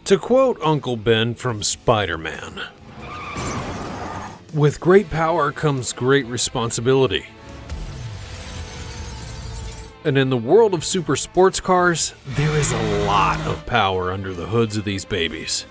To quote Uncle Ben from Spider-Man, "With great power comes great responsibility." And in the world of super sports cars, there is a lot of power under the hoods of these babies.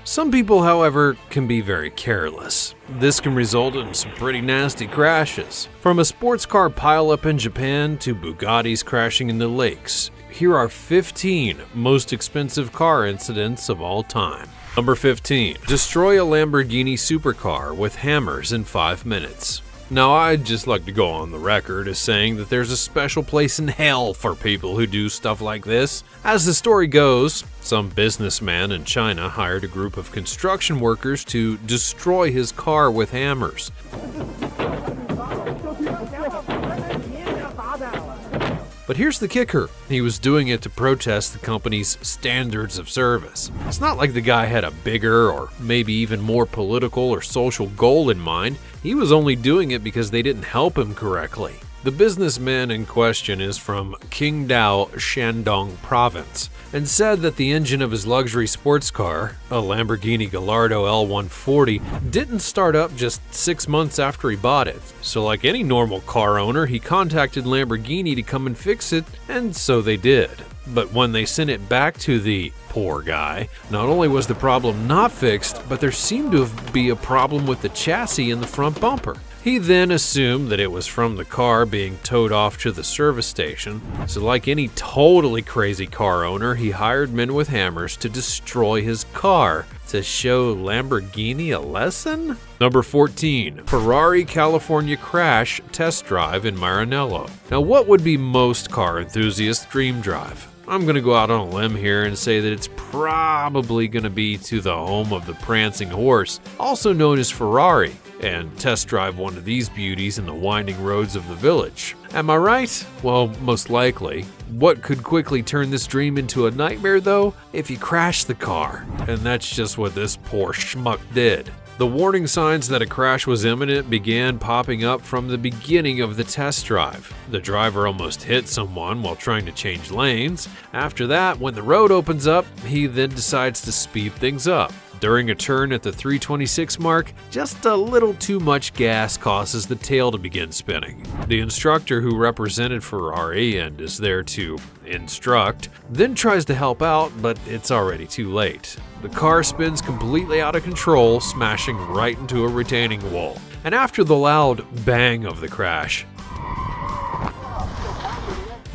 Some people, however, can be very careless. This can result in some pretty nasty crashes. From a sports car pileup in Japan to Bugattis crashing into lakes, here are 15 most expensive car incidents of all time. Number 15. Destroy a Lamborghini supercar with hammers in 5 minutes. Now, I'd just like to go on the record as saying that there's a special place in hell for people who do stuff like this. As the story goes, some businessman in China hired a group of construction workers to destroy his car with hammers. But here's the kicker, he was doing it to protest the company's standards of service. It's not like the guy had a bigger or maybe even more political or social goal in mind, he was only doing it because they didn't help him correctly. The businessman in question is from Qingdao, Shandong province, and said that the engine of his luxury sports car, a Lamborghini Gallardo L140, didn't start up just 6 months after he bought it. So like any normal car owner, he contacted Lamborghini to come and fix it, and so they did. But when they sent it back to the poor guy, not only was the problem not fixed, but there seemed to be a problem with the chassis in the front bumper. He then assumed that it was from the car being towed off to the service station, so like any totally crazy car owner, he hired men with hammers to destroy his car to show Lamborghini a lesson? Number 14. Ferrari California crash test drive in Maranello. Now, what would be most car enthusiasts' dream drive? I'm going to go out on a limb here and say that it's probably going to be to the home of the prancing horse, also known as Ferrari, and test drive one of these beauties in the winding roads of the village. Am I right? Well, most likely. What could quickly turn this dream into a nightmare, though? If you crash the car. And that's just what this poor schmuck did. The warning signs that a crash was imminent began popping up from the beginning of the test drive. The driver almost hit someone while trying to change lanes. After that, when the road opens up, he then decides to speed things up. During a turn at the 326 mark, just a little too much gas causes the tail to begin spinning. The instructor who represented Ferrari and is there to instruct then tries to help out, but it's already too late. The car spins completely out of control, smashing right into a retaining wall. And after the loud bang of the crash,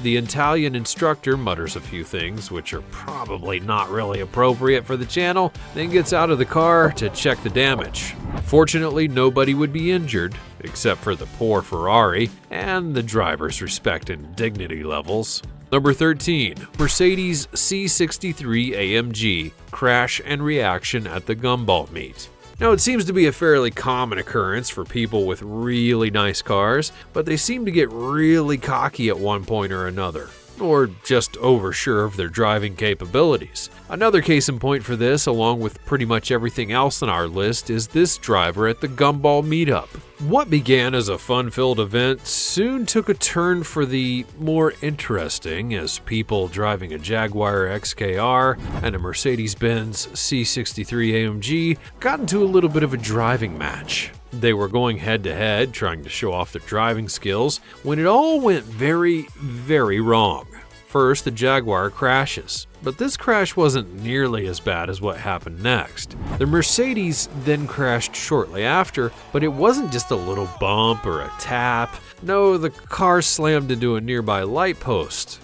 the Italian instructor mutters a few things which are probably not really appropriate for the channel, then gets out of the car to check the damage. Fortunately, nobody would be injured, except for the poor Ferrari and the driver's respect and dignity levels. Number 13. Mercedes C63 AMG crash and reaction at the gumball meet. Now, it seems to be a fairly common occurrence for people with really nice cars, but they seem to get really cocky at one point or another, or just oversure of their driving capabilities. Another case in point for this, along with pretty much everything else on our list, is this driver at the gumball meetup. What began as a fun-filled event soon took a turn for the more interesting as people driving a Jaguar XKR and a Mercedes-Benz C63 AMG got into a little bit of a driving match. They were going head-to-head, trying to show off their driving skills, when it all went very, very wrong. First, the Jaguar crashes, but this crash wasn't nearly as bad as what happened next. The Mercedes then crashed shortly after, but it wasn't just a little bump or a tap. No, the car slammed into a nearby light post.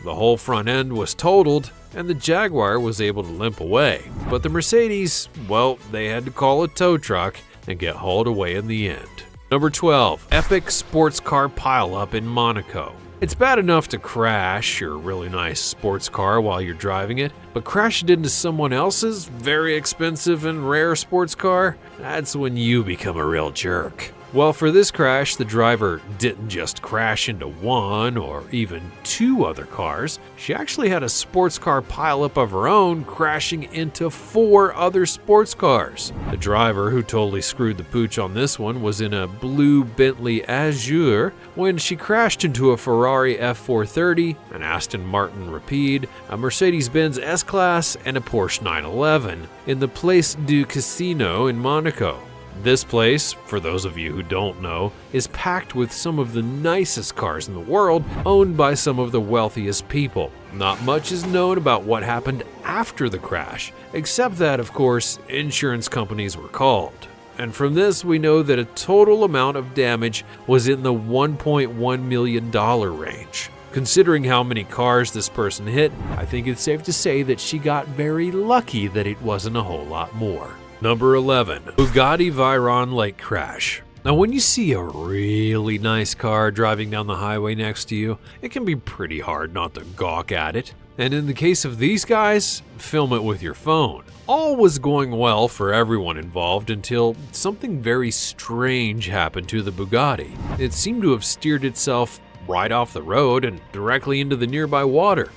The whole front end was totaled, and the Jaguar was able to limp away. But the Mercedes, well, they had to call a tow truck and get hauled away in the end. Number 12. Epic sports car pileup in Monaco. It's bad enough to crash your really nice sports car while you're driving it, but crash it into someone else's very expensive and rare sports car? That's when you become a real jerk. Well, for this crash, the driver didn't just crash into one or even two other cars. She actually had a sports car pileup of her own, crashing into 4 other sports cars. The driver, who totally screwed the pooch on this one, was in a blue Bentley Azure when she crashed into a Ferrari F430, an Aston Martin Rapide, a Mercedes-Benz S-Class, and a Porsche 911 in the Place du Casino in Monaco. This place, for those of you who don't know, is packed with some of the nicest cars in the world, owned by some of the wealthiest people. Not much is known about what happened after the crash, except that, of course, insurance companies were called. And from this, we know that a total amount of damage was in the $1.1 million range. Considering how many cars this person hit, I think it's safe to say that she got very lucky that it wasn't a whole lot more. Number 11. Bugatti Veyron Lake Crash. Now, when you see a really nice car driving down the highway next to you, it can be pretty hard not to gawk at it. And in the case of these guys, film it with your phone. All was going well for everyone involved until something very strange happened to the Bugatti. It seemed to have steered itself right off the road and directly into the nearby water.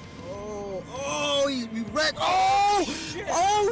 We wrecked.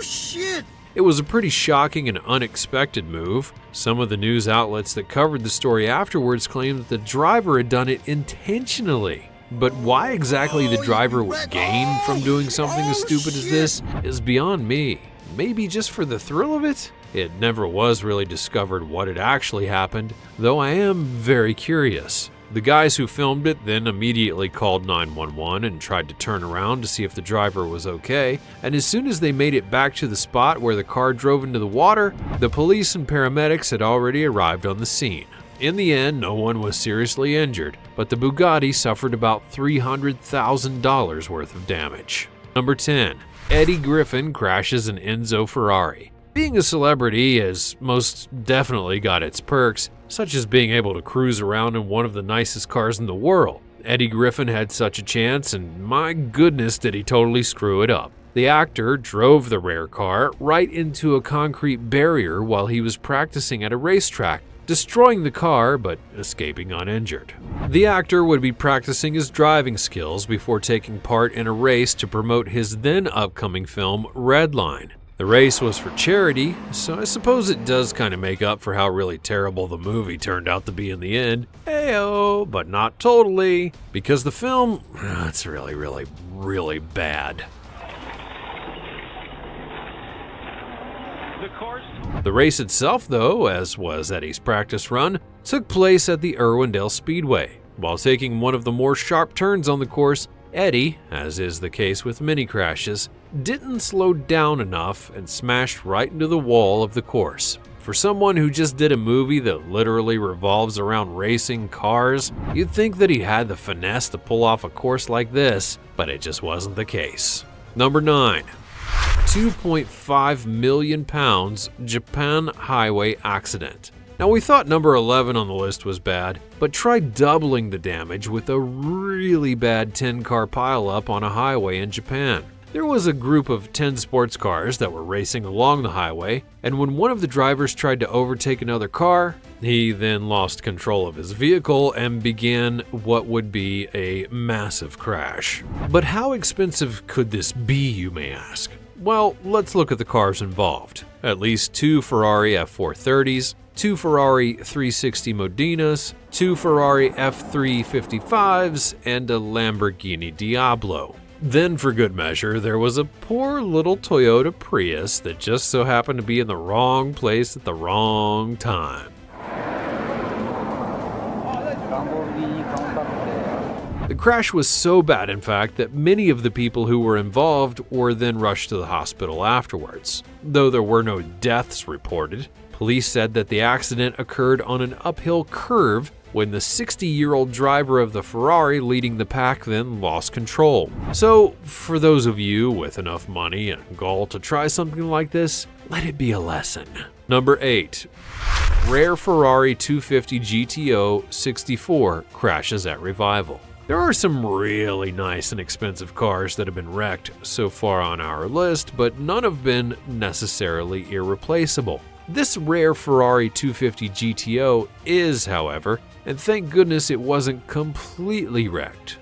Shit! It was a pretty shocking and unexpected move. Some of the news outlets that covered the story afterwards claimed that the driver had done it intentionally. But why exactly the driver would gain from doing something as stupid as this is beyond me. Maybe just for the thrill of it? It never was really discovered what had actually happened, though I am very curious. The guys who filmed it then immediately called 911 and tried to turn around to see if the driver was okay, and as soon as they made it back to the spot where the car drove into the water, the police and paramedics had already arrived on the scene. In the end, no one was seriously injured, but the Bugatti suffered about $300,000 worth of damage. Number 10. Eddie Griffin crashes an Enzo Ferrari. Being a celebrity has most definitely got its perks, such as being able to cruise around in one of the nicest cars in the world. Eddie Griffin had such a chance, and my goodness did he totally screw it up. The actor drove the rare car right into a concrete barrier while he was practicing at a racetrack, destroying the car but escaping uninjured. The actor would be practicing his driving skills before taking part in a race to promote his then upcoming film Redline. The race was for charity, so I suppose it does kind of make up for how really terrible the movie turned out to be in the end. Heyo, but not totally, because the film, it's really bad. The race itself, though, as was Eddie's practice run, took place at the Irwindale Speedway. While taking one of the more sharp turns on the course, Eddie, as is the case with many crashes, didn't slow down enough and smashed right into the wall of the course. For someone who just did a movie that literally revolves around racing cars, you'd think that he had the finesse to pull off a course like this, but it just wasn't the case. Number 9. 2.5 million pounds Japan highway accident. Now, we thought number 11 on the list was bad, but try doubling the damage with a really bad 10-car pileup on a highway in Japan. There was a group of 10 sports cars that were racing along the highway, and when one of the drivers tried to overtake another car, he then lost control of his vehicle and began what would be a massive crash. But how expensive could this be, you may ask? Well, let's look at the cars involved. At least 2 Ferrari F430s, 2 Ferrari 360 Modenas, 2 Ferrari F355s, and a Lamborghini Diablo. Then, for good measure, there was a poor little Toyota Prius that just so happened to be in the wrong place at the wrong time. The crash was so bad, in fact, that many of the people who were involved were then rushed to the hospital afterwards. Though there were no deaths reported, police said that the accident occurred on an uphill curve when the 60-year-old driver of the Ferrari leading the pack then lost control. So, for those of you with enough money and gall to try something like this, let it be a lesson. Number 8. Rare Ferrari 250 GTO 64 crashes at Revival. There are some really nice and expensive cars that have been wrecked so far on our list, but none have been necessarily irreplaceable. This rare Ferrari 250 GTO is, however, and thank goodness it wasn't completely wrecked.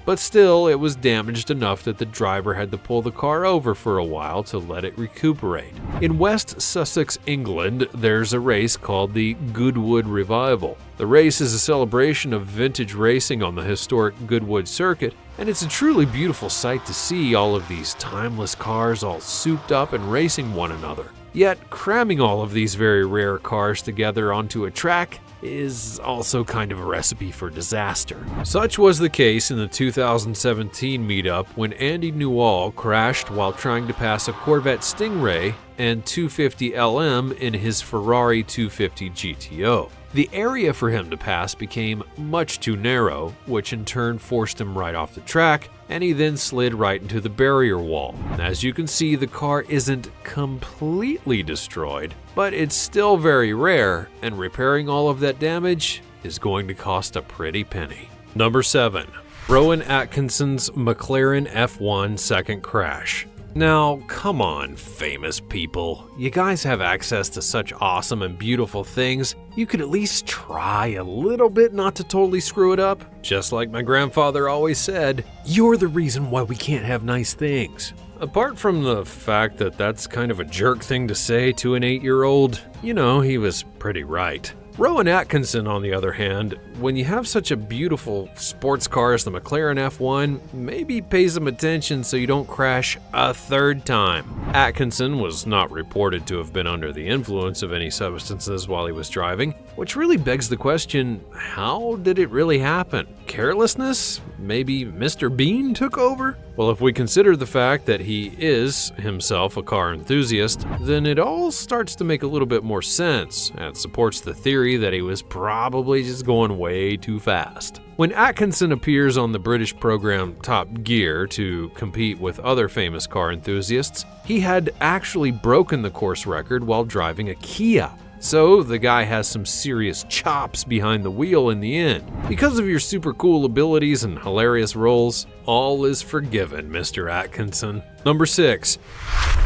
But still, it was damaged enough that the driver had to pull the car over for a while to let it recuperate. In West Sussex, England, there's a race called the Goodwood Revival. The race is a celebration of vintage racing on the historic Goodwood circuit, and it's a truly beautiful sight to see all of these timeless cars all souped up and racing one another. Yet, cramming all of these very rare cars together onto a track is also kind of a recipe for disaster. Such was the case in the 2017 meetup when Andy Newell crashed while trying to pass a Corvette Stingray and 250 LM in his Ferrari 250 GTO. The area for him to pass became much too narrow, which in turn forced him right off the track, and he then slid right into the barrier wall. As you can see, the car isn't completely destroyed, but it's still very rare, and repairing all of that damage is going to cost a pretty penny. Number 7. Rowan Atkinson's McLaren F1 second crash. Now, come on, famous people. You guys have access to such awesome and beautiful things. You could at least try a little bit not to totally screw it up. Just like my grandfather always said, you're the reason why we can't have nice things. Apart from the fact that that's kind of a jerk thing to say to an 8-year-old, you know, he was pretty right. Rowan Atkinson, on the other hand, when you have such a beautiful sports car as the McLaren F1, maybe pay some attention so you don't crash a third time. Atkinson was not reported to have been under the influence of any substances while he was driving, which really begs the question, how did it really happen? Carelessness? Maybe Mr. Bean took over? Well, if we consider the fact that he is himself a car enthusiast, then it all starts to make a little bit more sense and supports the theory that he was probably just going way too fast. When Atkinson appears on the British program Top Gear to compete with other famous car enthusiasts, he had actually broken the course record while driving a Kia. So the guy has some serious chops behind the wheel in the end. Because of your super cool abilities and hilarious roles, all is forgiven, Mr. Atkinson. Number 6.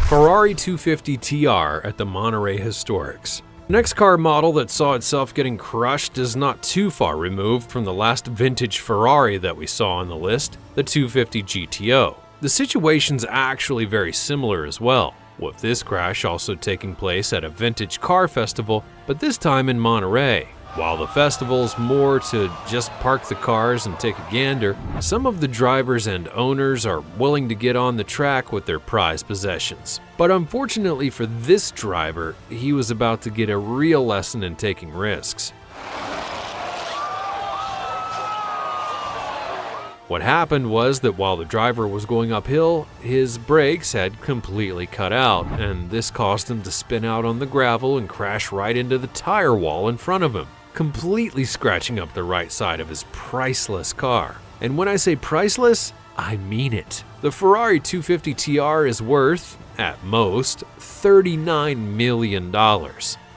Ferrari 250 TR at the Monterey Historics. The next car model that saw itself getting crushed is not too far removed from the last vintage Ferrari that we saw on the list, the 250 GTO. The situation's actually very similar as well, with this crash also taking place at a vintage car festival, but this time in Monterey. While the festival's more to just park the cars and take a gander, some of the drivers and owners are willing to get on the track with their prized possessions. But unfortunately for this driver, he was about to get a real lesson in taking risks. What happened was that while the driver was going uphill, his brakes had completely cut out, and this caused him to spin out on the gravel and crash right into the tire wall in front of him, completely scratching up the right side of his priceless car. And when I say priceless, I mean it. The Ferrari 250 TR is worth, at most, $39 million.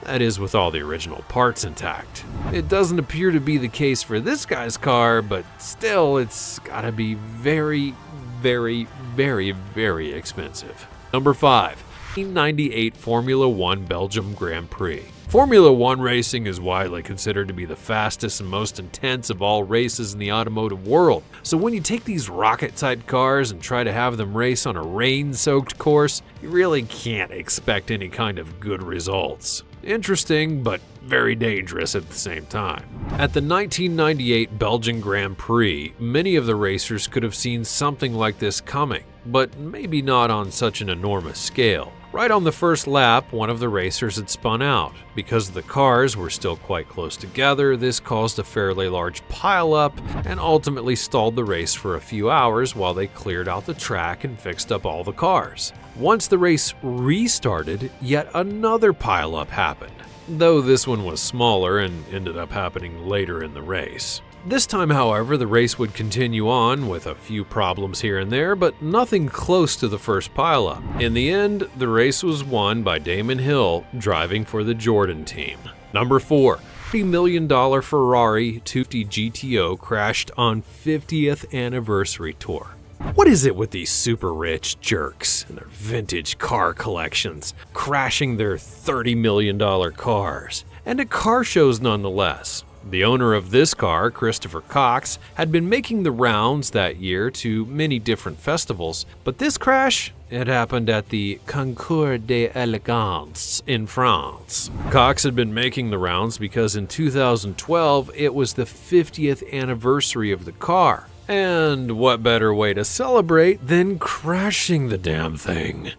That is with all the original parts intact. It doesn't appear to be the case for this guy's car, but still, it's gotta be very, very, very, very expensive. Number 5. 1998 Formula One Belgium Grand Prix. Formula One racing is widely considered to be the fastest and most intense of all races in the automotive world. So when you take these rocket-type cars and try to have them race on a rain-soaked course, you really can't expect any kind of good results. Interesting, but very dangerous at the same time. At the 1998 Belgian Grand Prix, many of the racers could have seen something like this coming, but maybe not on such an enormous scale. Right on the first lap, one of the racers had spun out. Because the cars were still quite close together, this caused a fairly large pileup and ultimately stalled the race for a few hours while they cleared out the track and fixed up all the cars. Once the race restarted, yet another pileup happened, though this one was smaller and ended up happening later in the race. This time, however, the race would continue on with a few problems here and there, but nothing close to the first pileup. In the end, the race was won by Damon Hill, driving for the Jordan team. Number 4. $30 million Ferrari 250 GTO crashed on 50th anniversary tour. What is it with these super rich jerks and their vintage car collections, crashing their $30 million cars? And at car shows nonetheless. The owner of this car, Christopher Cox, had been making the rounds that year to many different festivals, but this crash, it happened at the Concours d'Elegance in France. Cox had been making the rounds because in 2012 it was the 50th anniversary of the car. And what better way to celebrate than crashing the damn thing?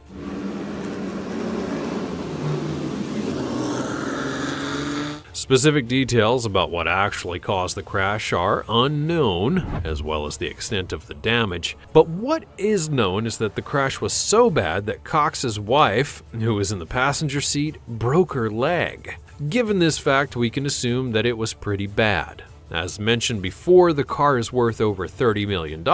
Specific details about what actually caused the crash are unknown, as well as the extent of the damage. But what is known is that the crash was so bad that Cox's wife, who was in the passenger seat, broke her leg. Given this fact, we can assume that it was pretty bad. As mentioned before, the car is worth over $30 million,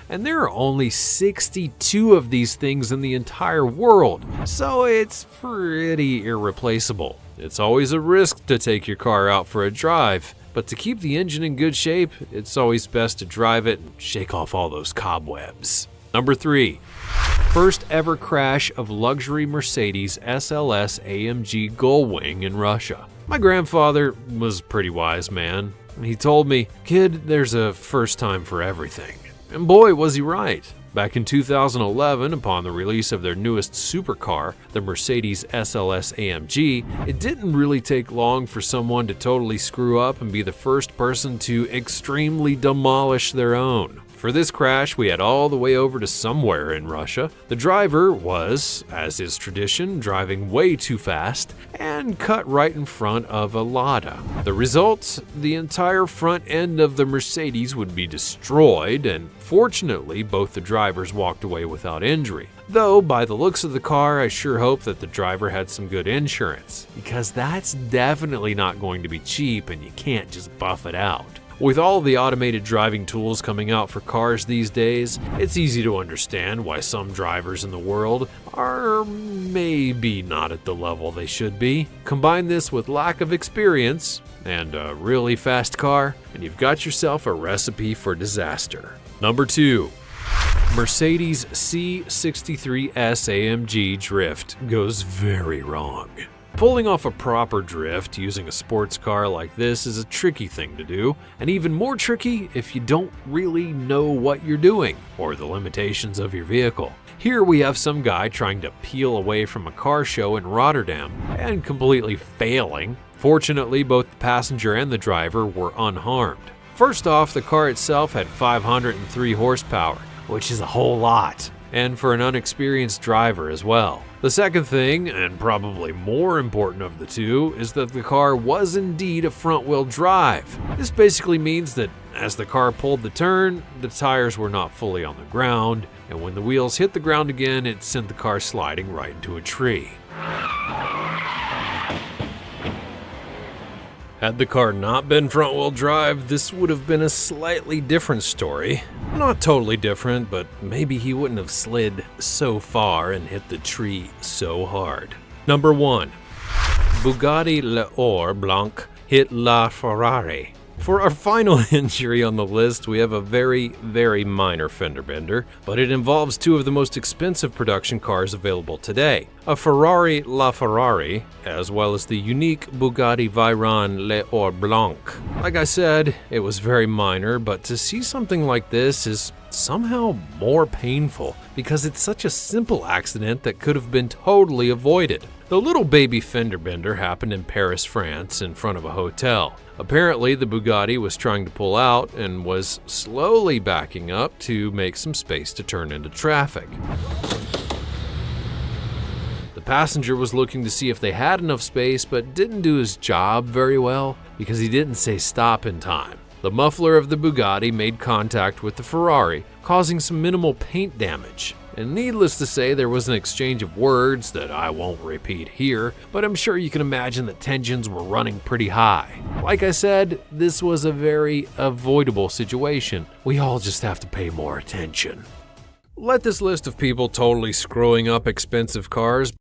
and there are only 62 of these things in the entire world, so it's pretty irreplaceable. It's always a risk to take your car out for a drive, but to keep the engine in good shape, it's always best to drive it and shake off all those cobwebs. Number 3. First ever crash of luxury Mercedes SLS AMG Gullwing in Russia. My grandfather was a pretty wise man. He told me, "Kid, there's a first time for everything." And boy, was he right. Back in 2011, upon the release of their newest supercar, the Mercedes SLS AMG, it didn't really take long for someone to totally screw up and be the first person to extremely demolish their own. For this crash, we had all the way over to somewhere in Russia. The driver was, as is tradition, driving way too fast and cut right in front of a Lada. The result? The entire front end of the Mercedes would be destroyed, and fortunately, both the drivers walked away without injury. Though, by the looks of the car, I sure hope that the driver had some good insurance, because that's definitely not going to be cheap and you can't just buff it out. With all the automated driving tools coming out for cars these days, it's easy to understand why some drivers in the world are maybe not at the level they should be. Combine this with lack of experience and a really fast car, and you've got yourself a recipe for disaster. Number 2. Mercedes C63S AMG drift goes very wrong. Pulling off a proper drift using a sports car like this is a tricky thing to do, and even more tricky if you don't really know what you're doing or the limitations of your vehicle. Here we have some guy trying to peel away from a car show in Rotterdam and completely failing. Fortunately, both the passenger and the driver were unharmed. First off, the car itself had 503 horsepower, which is a whole lot, and for an unexperienced driver as well. The second thing, and probably more important of the two, is that the car was indeed a front-wheel drive. This basically means that as the car pulled the turn, the tires were not fully on the ground, and when the wheels hit the ground again, it sent the car sliding right into a tree. Had the car not been front-wheel drive, this would have been a slightly different story. Not totally different, but maybe he wouldn't have slid so far and hit the tree so hard. Number 1. Bugatti L'Or Blanc hit La Ferrari. For our final injury on the list, we have a very, very minor fender bender, but it involves two of the most expensive production cars available today, a Ferrari LaFerrari, as well as the unique Bugatti Veyron L'Or Blanc. Like I said, it was very minor, but to see something like this is somehow more painful because it's such a simple accident that could have been totally avoided. The little baby fender bender happened in Paris, France, in front of a hotel. Apparently, the Bugatti was trying to pull out and was slowly backing up to make some space to turn into traffic. The passenger was looking to see if they had enough space, but didn't do his job very well because he didn't say stop in time. The muffler of the Bugatti made contact with the Ferrari, causing some minimal paint damage. And needless to say, there was an exchange of words that I won't repeat here, but I'm sure you can imagine that tensions were running pretty high. Like I said, this was a very avoidable situation. We all just have to pay more attention. Let this list of people totally screwing up expensive cars